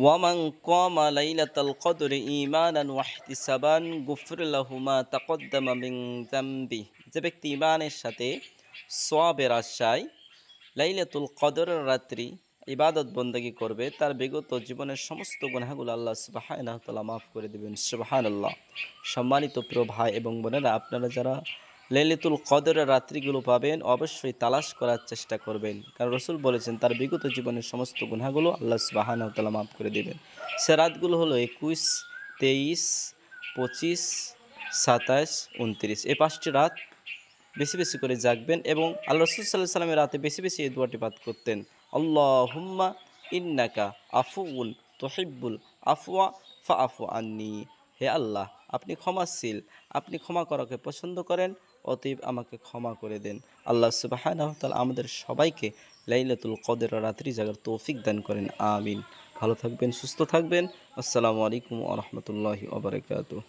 ওয়ামান ক্বামা লাইলাতাল কদরি ঈমানান ওয়া ইহতিসাবান গুফির লাহু মা তাকদ্দামা মিন যামবি। যে ব্যক্তি ঈমানের সাথে সওয়াবের আশায় লাইলাতুল কদরের রাত্রি ইবাদত বন্দেগী করবে, তার বিগত জীবনের সমস্ত গুনাহগুলো আল্লাহ সুবহানাহু ওয়া তাআলা মাফ করে দিবেন। সুবহানাল্লাহ। সম্মানিত প্রিয় ভাই এবং বোনেরা, আপনারা যারা লাইলাতুল কদরের রাত্রিগুলো পাবেন অবশ্যই তালাশ করার চেষ্টা করবেন, কারণ রাসূল বলেছেন তার বিগত জীবনের সমস্ত গুনাহগুলো আল্লাহ সুবহানাহু ওয়া তাআলা মাফ করে দিবেন। সে রাতগুলো হলো 21, 23, 25, 27, 29। এই 5টি রাত বেশি বেশি করে জাগবেন এবং আল্লাহ রাসূল সাল্লাল্লাহু আলাইহি ওয়াসাল্লামের রাতে বেশি বেশি এই দোয়াটি পাঠ করতেন। আল্লাহুম্মা ইন্নাকা আফুউন তুহিব্বুল আফওয়া ফাআফু আন্নি। হে আল্লাহ, আপনি ক্ষমাশীল, আপনি ক্ষমা করাকে পছন্দ করেন, অতএব আমাকে ক্ষমা করে দেন। আল্লাহ সুবহানাহু ওয়া তাআলা আমাদের সবাইকে লাইলাতুল কদরের রাত্রি জাগার তৌফিক দান করেন। আমিন। ভালো থাকবেন, সুস্থ থাকবেন। আসসালামু আলাইকুম ওয়া রাহমাতুল্লাহি ওয়া বারাকাতুহু।